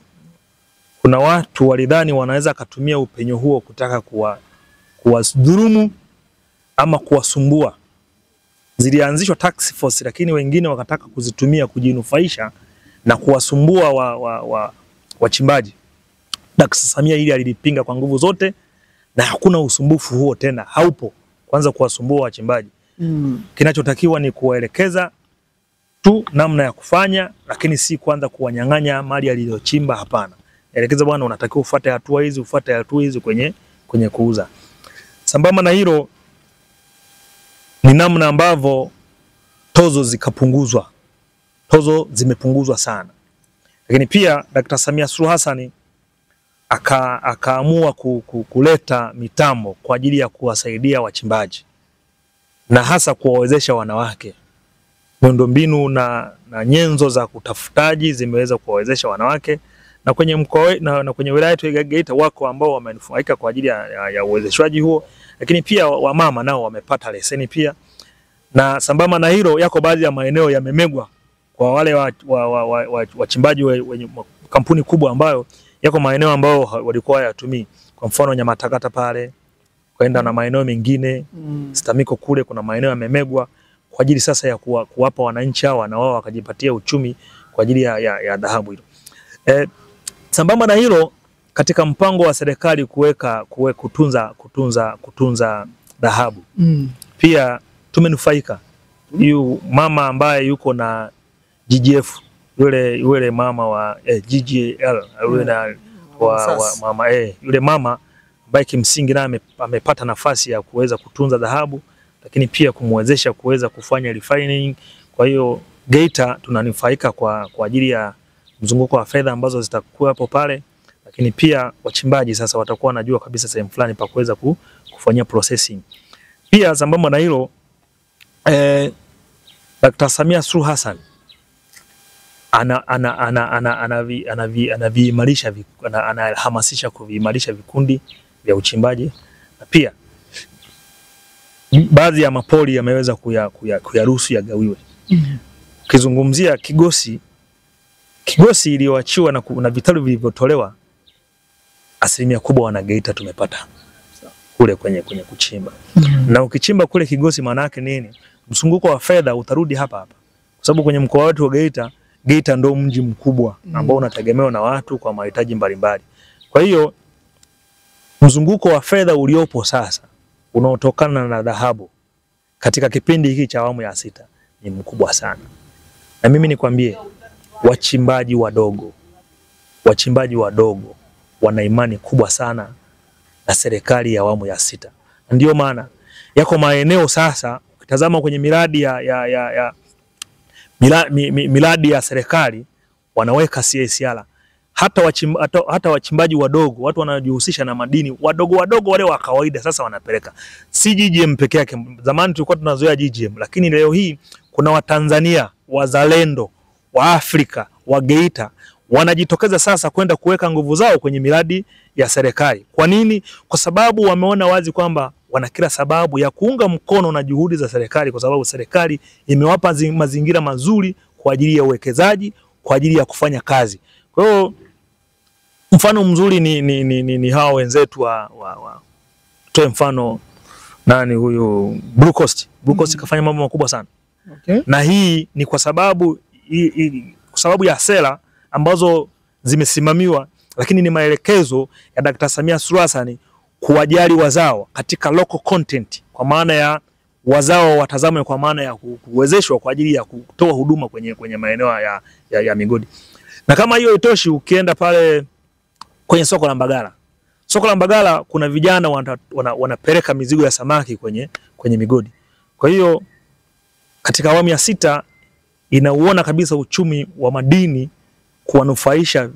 kuna watu walidhani wanaweza kutumia upenyo huo kutaka kuwadhulumu ama kuwasumbua. Zilianzishwa task force, lakini wengine wakataka kuzitumia kujinufaisha na kuwasumbua wachimbaji. Dkt. Samia hili alilipinga kwa nguvu zote, na hakuna usumbufu huo tena, haupo. Kwanza kuwasumbua wachimbaji. Kinachotakiwa ni kuwaelekeza tu namna ya kufanya, lakini si kwanza kuwanyang'anya mali aliyochimba, hapana. Elekeza bwana, unatakiwa ufuate hatua hizi, kwenye kuuza. Sambamba na hilo ni namna ambavyo tozo zikapunguzwa. Tozo zimepunguzwa sana. Lakini pia Dkt. Samia Suluhu Hassan akaamua kuleta mitambo kwa ajili ya kuwasaidia wachimbaji na hasa kuwawezesha wanawake. Miundombinu na nyenzo za kutafutaji zimeweza kuwawezesha wanawake, na kwenye mkoa na kwenye wilaya yetu ya Geita wako ambao wamenufaika kwa ajili ya uwezeshwaji huo, lakini pia wamama nao wamepata leseni pia. Na sambamba na hilo, yako baadhi ya maeneo yamemegwa kwa wale wachimbaji wenye kampuni kubwa, ambayo yako maeneo ambayo walikuwa hayatumii. Kwa mfano Nyamatakata pale kwenda na maeneo mengine, Stamiko kule kuna maeneo yamemegwa kwa ajili sasa ya kuwapa wananchi hawa na wao wakajipatia uchumi kwa ajili ya dhahabu hilo. Sambamba na hilo, katika mpango wa serikali kutunza dhahabu, pia tumenufaika. Yu mama ambaye yuko na GGF, yule mama wa GGL, yule mama ambaye kimsingi naye amepata nafasi ya kuweza kutunza dhahabu, lakini pia kumwezesha kuweza kufanya refining. Kwa hiyo Geita tunanufaika kwa ajili ya mzunguko wa fedha ambazo zitakuwa hapo pale, lakini pia wachimbaji sasa watakuwa wanajua kabisa sehemu fulani pa kuweza kufanyia processing. Pia sambamba na hilo, Dkt. Samia Suluhu Hassan anahamasisha kuviimarisha vikundi vya uchimbaji, na pia baadhi ya mapori yameweza kuyaruhusu yagawiwe. Ukizungumzia Kigosi iliyoachiwa na vitalu vilivyotolewa, asilimia kubwa wana Geita tumepata kule kwenye kuchimba. Na ukichimba kule Kigosi, maana yake nini? Msunguko wa fedha utarudi hapa. Kwa sababu kwenye mkoa wetu wa Geita ndio mji mkubwa ambao unategemewa na watu kwa mahitaji mbalimbali. Kwa hiyo mzunguko wa fedha uliopo sasa unaotokana na dhahabu katika kipindi hiki cha awamu ya 6 ni mkubwa sana. Na mimi nikwambie, wachimbaji wadogo wana imani kubwa sana na serikali ya awamu ya 6. Ndio maana yako maeneo sasa, ukitazama kwenye miradi ya serikali wanaweka CSR. Hata wachimbaji wadogo, watu wanajihusisha na madini wadogo wale wa kawaida, sasa wanapeleka. Si GGM peke yake. Zamani tulikuwa tunazoea GGM, lakini leo hii kuna Watanzania wazalendo wa Afrika wa Geita wanajitokeza sasa kwenda kuweka nguvu zao kwenye miradi ya serikali. Kwa nini? Kwa sababu wameona wazi kwamba wana kila sababu ya kuunga mkono na juhudi za serikali, kwa sababu serikali imewapa mazingira mazuri kwa ajili ya uwekezaji, kwa ajili ya kufanya kazi. Kwa hiyo mfano mzuri ni hao wenzetu toe mfano nani huyu Blue Coast. Blue Coast kafanya mambo makubwa sana. Okay. Na hii ni kwa sababu ya sera ambazo zimesimamiwa, lakini ni maelekezo ya Dkt. Samia Suluhu Hassan kuwajali wazao katika local content, kwa maana ya wazao watazamwe kwa maana ya kuwezeshwa kwa ajili ya kutoa huduma kwenye maeneo ya migodi. Na kama hiyo itoshi, ukienda pale kwenye soko la Mbagala. Soko la Mbagala kuna vijana wanapeleka mizigo ya samaki kwenye migodi. Kwa hiyo katika awamu ya 6 inauona kabisa uchumi wa madini kuwanufaisha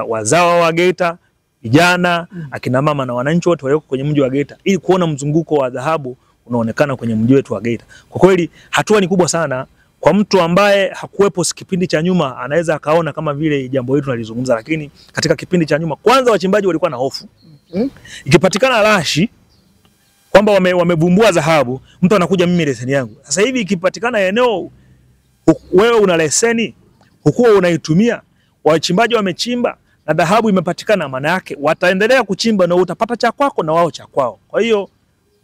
wazao wa Geita, vijana, akina mama na wananchi wote walioko kwenye mji wa Geita, ili kuona mzunguko wa dhahabu unaonekana kwenye mji wetu wa Geita. Kwa kweli hatua ni kubwa sana. Kwa mtu ambaye hakuwepo kipindi cha nyuma, anaweza akaona kama vile jambo hili tunalizungumza, lakini katika kipindi cha nyuma, kwanza wachimbaji walikuwa na hofu. Ikipatikana rashi kwamba wamevumbua dhahabu, mtu anakuja, mimi leseni yangu. Sasa hivi ikipatikana eneo, wewe una leseni, hukuwa unaitumia, wachimbaji wamechimba, na dhahabu imepatikana, maana yake wataendelea kuchimba na utapata cha kwako na wao cha kwao. Kwa hiyo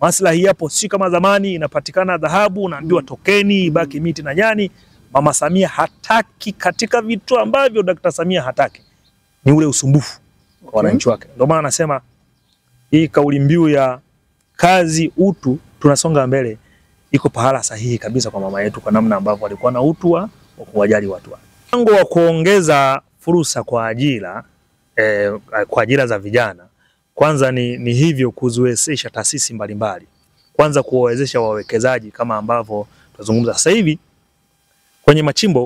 maslahi yapo, si kama zamani inapatikana dhahabu unaambiwa tokeni, ibaki miti na nyani. Mama Samia hataki, katika vitu ambavyo Dr. Samia hataki ni ule usumbufu kwa wananchi wake. Ndio maana anasema hii kauli mbiu ya kazi utu tunasonga mbele iko pahala sahihi kabisa kwa mama yetu, kwa namna ambavyo alikuwa na utu wa kuwajali watu wake. Mpango wa kuongeza fursa kwa ajira kwa ajira za vijana, kwanza ni hivyo kuziwezesha taasisi mbalimbali, kwanza kuwawezesha wawekezaji kama ambavyo tunazungumza sasa hivi. Kwenye machimbo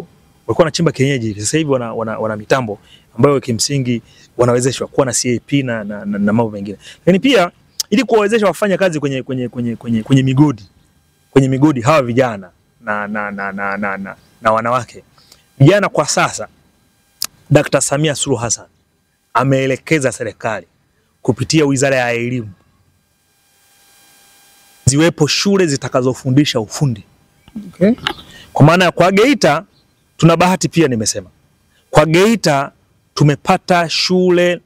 walikuwa wanachimba kienyeji, sasa hivi wana mitambo ambayo kimsingi wanawezeshwa kuwa na CAP na mambo mengine. Lakini pia ili kuwawezesha wafanye kazi kwenye migodi hawa vijana na wanawake. Vijana kwa sasa Dr. Samia Suluhu Hassan ameelekeza serikali kupitia Wizara ya Elimu ziwepo shule zitakazofundisha ufundi. Okay. Kwa maana kwa Geita tuna bahati pia, nimesema kwa Geita tumepata shule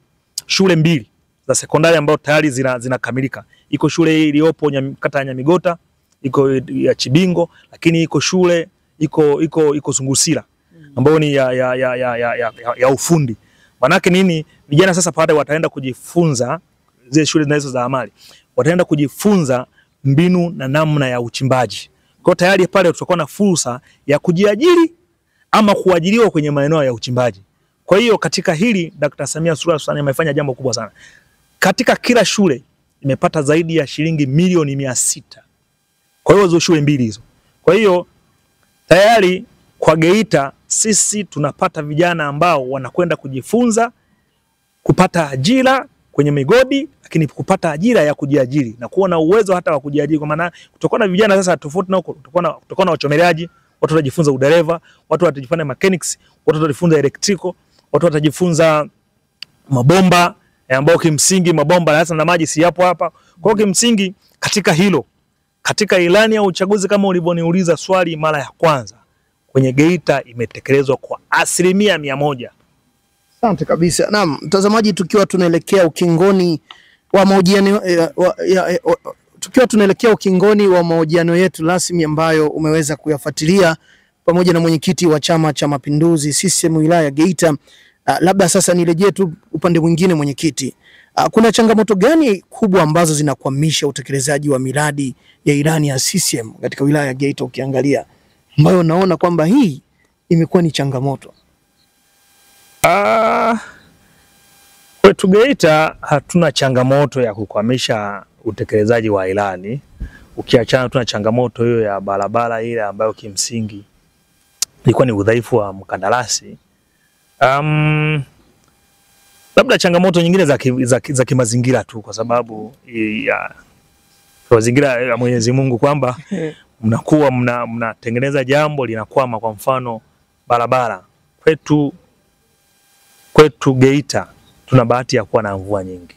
mbili za sekondari ambazo tayari zinakamilika. Iko shule iliyopo kata ya Nyamigota, iko ya Chibingo, lakini iko shule iko Sungusira ambayo ni ya ufundi. Manake nini? Vijana sasa pale wataenda kujifunza, zile shule zinazo za amali, wataenda kujifunza mbinu na namna ya uchimbaji. Kwa tayari pale tutakuwa na fursa ya kujiajiri ama kuajiriwa kwenye maeneo ya uchimbaji. Kwa hiyo katika hili Dr. Samia Suluhu Hassan amefanya jambo kubwa sana. Katika kila shule imepata zaidi ya shilingi milioni 600. Kwa hiyo hizo shule mbili hizo. Kwa hiyo tayari kwa Geita sisi tunapata vijana ambao wanakwenda kujifunza, kupata ajira kwenye migodi, lakini kupata ajira ya kujiajiri na kuwa na uwezo hata wa kujiajiri. Kwa maana kutakuwa na vijana sasa tofauti na huko, tutakuwa na wachomeleaji, watu watajifunza udereva, watu watajifunza mechanics, watu watajifunza electrical, watu watajifunza mabomba ambao kimsingi mabomba hasa na maji si hapo hapa. Kwa hiyo kimsingi katika hilo, katika ilani ya uchaguzi kama ulivyoniuliza swali mara ya kwanza, kwenye Geita imetekelezwa kwa 100%. Asante kabisa. Naam, mtazamaji, tukiwa tunaelekea ukingoni wa mahojiano yetu rasmi ambayo umeweza kuyafuatilia pamoja na mwenyekiti wa Chama cha Mapinduzi CCM wilaya ya Geita. Labda sasa nirejee tu upande mwingine, mwenyekiti. Kuna changamoto gani kubwa ambazo zinakwamisha utekelezaji wa miradi ya ilani ya CCM katika wilaya ya Geita ukiangalia, ambayo naona kwamba hii imekuwa ni changamoto? Kwetu Geita hatuna changamoto ya kukwamisha utekelezaji wa ilani. Ukiachana tuna changamoto hiyo ya barabara ile ambayo kimsingi ilikuwa ni udhaifu wa mkandarasi. Labda changamoto nyingine za kimazingira tu, kwa sababu ya mazingira ya Mwenyezi Mungu kwamba mnakuwa mnatengeneza jambo linakwama. Kwa mfano barabara kwetu Geita tuna bahati ya kuwa na mvua nyingi.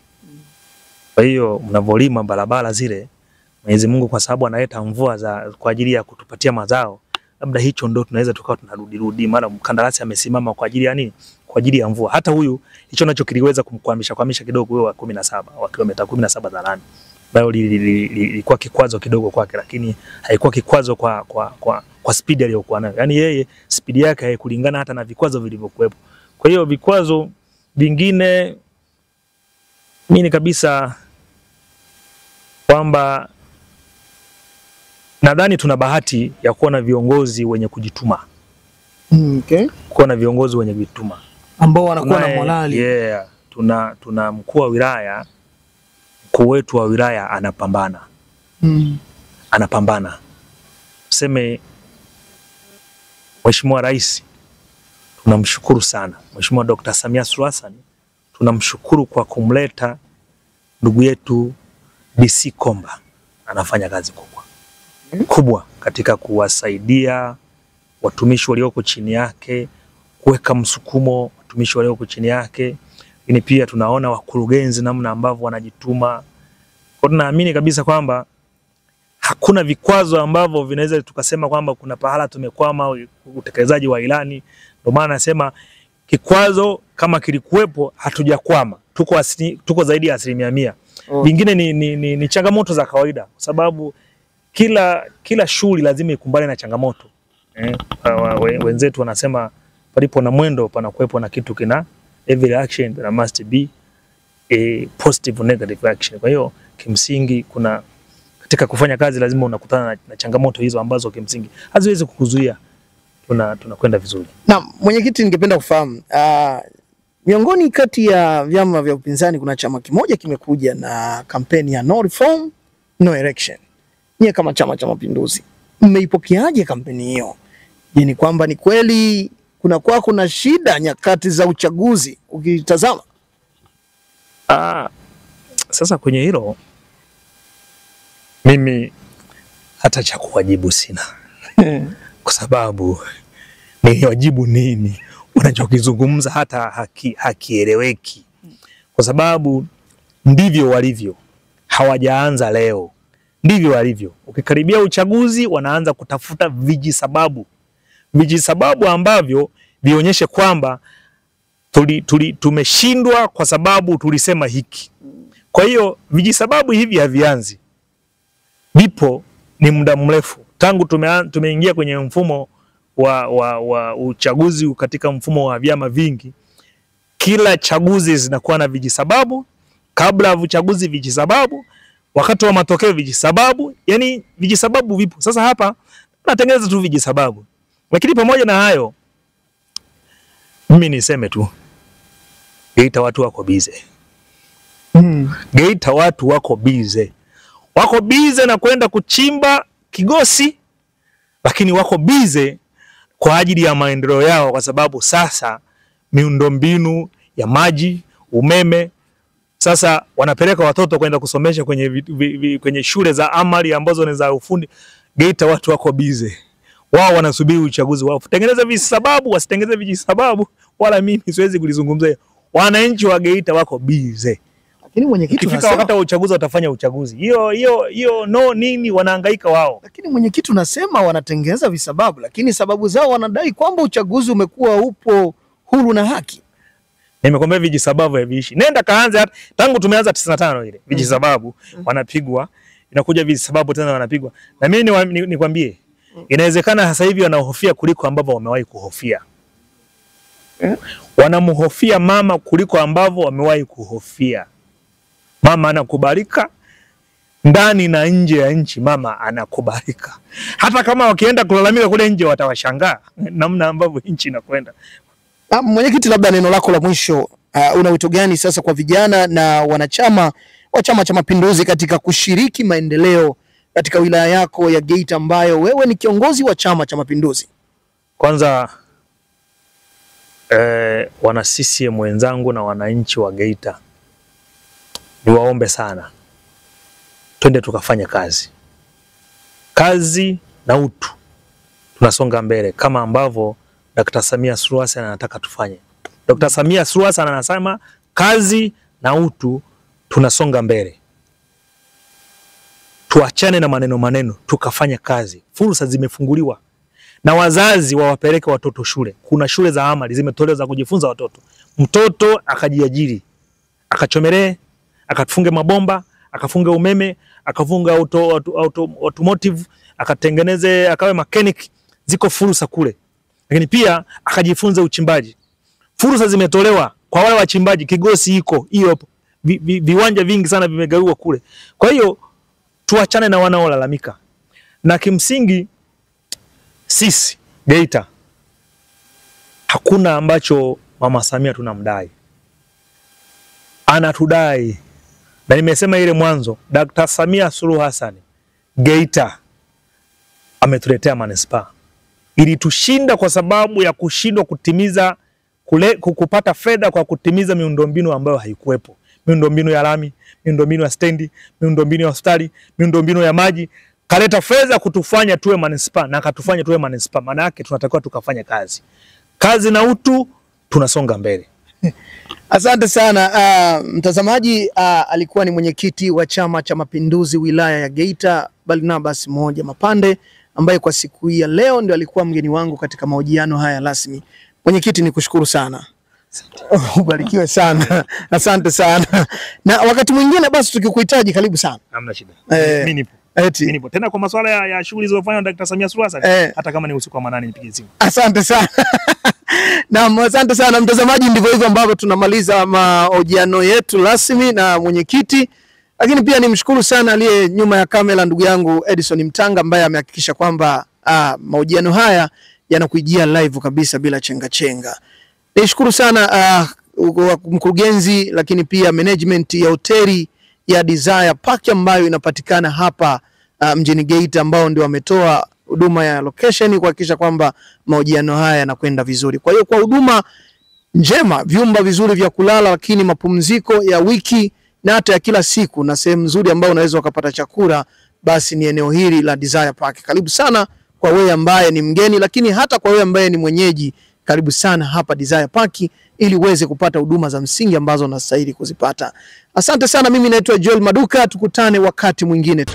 Kwa hiyo mnavolima barabara zile, Mwenyezi Mungu kwa sababu analeta mvua kwa ajili ya kutupatia mazao, labda hicho ndo tunaweza tukawa tunarudi mara mkandarasi amesimama kwa ajili ya nini? Kwa ajili ya mvua. Hata huyu hicho nacho kiliweza kumkwamisha kidogo huyo wa 17 wa kilomita 17 za lami, ambayo lilikuwa kikwazo kidogo kwake, lakini haikuwa kikwazo kwa speed aliyokuwa nayo. Yaani yeye speed yake haikulingana hata na vikwazo vilivyokuwepo. Kwa hiyo vikwazo vingine mimi kabisa kwamba nadhani tuna bahati ya kuwa na viongozi wenye kujituma. Okay. Kuwa na viongozi wenye kujituma ambao wanakuwa na morali. Yeah, tuna mkuu wa wilaya, mkuu wetu wa wilaya anapambana. Anapambana. Tuseme Mheshimiwa Rais tunamshukuru sana. Mheshimiwa Dr. Samia Suluhu Hassan tunamshukuru kwa kumleta ndugu yetu DC Komba. Anafanya kazi kubwa katika kuwasaidia watumishi walioko chini yake, kuweka msukumo watumishi walioko chini yake. Lakini pia tunaona wakurugenzi namna ambavyo wanajituma. Kwa tunaamini kabisa kwamba hakuna vikwazo ambavyo vinaweza tukasema kwamba kuna pahala tumekwama utekelezaji wa ilani. Ndio maana nasema kikwazo kama kilikuwepo hatujakwama, tuko zaidi ya 100%. Vingine ni changamoto za kawaida, kwa sababu kila shughuli lazima ikumbane na changamoto. Wenzetu wanasema palipo na mwendo panakuwepo na kitu kina every action there must be a positive negative action. Kwa hiyo kimsingi katika kufanya kazi lazima unakutana na changamoto hizo ambazo kimsingi haziwezi kukuzuia tunakwenda vizuri. Na mwenyekiti, ningependa kufahamu miongoni kati ya vyama vya upinzani kuna chama kimoja kimekuja na kampeni ya no reform no election. Nyie kama Chama cha Mapinduzi mmeipokeaje kampeni hiyo? Je, ni kwamba ni kweli kuna shida nyakati za uchaguzi ukitazama? Sasa kwenye hilo mimi hata cha kuwajibu sina. Kwa sababu ni wajibu nini? Wanachokizungumza hata hakieleweki. Kwa sababu ndivyo walivyo. Hawajaanza leo. Ndivyo walivyo. Ukikaribia uchaguzi wanaanza kutafuta vijisababu. Vijisababu ambavyo vionyeshe kwamba tumeshindwa kwa sababu tulisema hiki. Kwa hiyo vijisababu hivi havianzi. Vipo ni muda mrefu. Tangu tumeingia kwenye mfumo wa uchaguzi katika mfumo wa vyama vingi, kila chaguzi zinakuwa na vijisababu, kabla ya uchaguzi vijisababu, wakati wa matokeo vijisababu, yani vijisababu vipo. Sasa hapa tunatengeneza tu vijisababu. Lakini pamoja na hayo, mimi niseme tu Geita watu wako bize. Geita watu wako bize. Wako bize na kwenda kuchimba kigosi, lakini wako bize kwa ajili ya maendeleo yao, kwa sababu sasa miundombinu ya maji, umeme, sasa wanapeleka watoto kwenda kusomesha kwenye shule za amali ambazo ni za ufundi. Geita watu wako bize. Wao wanasubiri uchaguzi wao. Tengeneza visababu, wasitengeneze vijisababu, wala mimi siwezi kulizungumzia. Wananchi wa Geita wako bize. Lakini mwenyekiti, ukifika wakati wa uchaguzi watafanya uchaguzi. Hiyo no nini wanahangaika wao. Lakini mwenyekiti, unasema wanatengeneza visababu, lakini sababu zao wanadai kwamba uchaguzi umekuwa upo huru na haki. Nimekwambia vijisababu haviishi. Nenda kaanze tangu tumeanza 95 ile. Vijisababu wanapigwa, inakuja vijisababu tena wanapigwa. Na mimi nikwambie, inawezekana sasa hivi wanahofia kuliko ambavyo wamewahi kuhofia. Wanamhofia mama kuliko ambavyo wamewahi kuhofia. Mama anakubalika ndani na nje ya nchi, mama anakubalika. Hata kama wakienda kulalamika kule nje watawashangaa namna ambavyo nchi inakwenda. Mwenyekiti, labda neno lako la mwisho, una wito gani sasa kwa vijana na wanachama wa Chama cha Mapinduzi katika kushiriki maendeleo katika wilaya yako ya Geita ambayo wewe ni kiongozi wa Chama cha Mapinduzi? Kwanza wana CCM wenzangu na wananchi wa Geita, niwaombe sana, twende tukafanya kazi na utu, tunasonga mbele kama ambavyo Dr. Samia Suluhu Hassan anataka tufanye. Dr. Samia Suluhu Hassan anasema kazi na utu, tunasonga mbele. Tuachane na maneno, tukafanya kazi. Fursa zimefunguliwa. Na wazazi wawapeleke watoto shule. Kuna shule za amali zimetolewa za kujifunza watoto. Mtoto akajiajiri, akachomelee, akafunge mabomba, akafunge umeme, akafunga automotive, akatengeneze, akawe mechanic. Ziko fursa kule. Lakini pia akajifunza uchimbaji. Fursa zimetolewa kwa wale wachimbaji. Kigosi iko hiyo, viwanja vingi sana vimegawiwa kule. Kwa hiyo tuachane na wanaolalamika. Na kimsingi sisi Geita hakuna ambacho Mama Samia tunamdai. Anatudai. Na nimesema ile mwanzo, Dr. Samia Suluhu Hassan Geita ametuletea manispaa. Ili tushinda kwa sababu ya kushindwa kutimiza kupata fedha kwa kutimiza miundombinu ambayo haikuwepo. Miundombinu ya lami, miundombinu ya stendi, miundombinu ya hospitali, miundombinu ya maji. Kaleta fedha kutufanya tuwe manispaa na akatufanya tuwe manispaa. Maana yake tunatakiwa tukafanya kazi na utu, tunasonga mbele. Asante sana. Mtazamaji, alikuwa ni mwenyekiti wa Chama cha Mapinduzi wilaya ya Geita, Barnabas Moja Mapande, ambaye kwa siku hii ya leo ndio alikuwa mgeni wangu katika mahojiano haya rasmi. Mwenyekiti, nikushukuru sana. Ubarikiwe sana. Asante sana. Na wakati mwingine basi tukikuhitaji karibu sana. Hamna shida. Mimi nipo. Eti. Mimi nipo. Tena kwa masuala ya shughuli zilizofanywa na Dr. Samia Suluhu Hassan, hata kama ni usiku wa manane nipige simu. Asante sana. Naam, asante sana mtazamaji, ndivyo hivyo ambavyo tunamaliza mahojiano yetu rasmi na mwenyekiti. Lakini pia nimshukuru sana aliye nyuma ya kamera ndugu yangu Edison Mtanga ambaye amehakikisha kwamba mahojiano haya yanakujia live kabisa bila chenga chenga. Nishukuru sana mkurugenzi lakini pia management ya hoteli ya Desire Park ambayo inapatikana hapa mjini Geita, ambao ndio wametoa huduma ya location kuhakikisha kwamba mahojiano haya yanakwenda vizuri. Kwa hiyo kwa huduma njema, vyumba vizuri vya kulala, lakini mapumziko ya wiki na hata ya kila siku na sehemu nzuri ambayo unaweza ukapata chakula, basi ni eneo hili la Desire Park. Karibu sana kwa wewe ambaye ni mgeni, lakini hata kwa wewe ambaye ni mwenyeji, karibu sana hapa Desire Park ili uweze kupata huduma za msingi ambazo unastahili kuzipata. Asante sana, mimi naitwa Joel Maduka, tukutane wakati mwingine tu.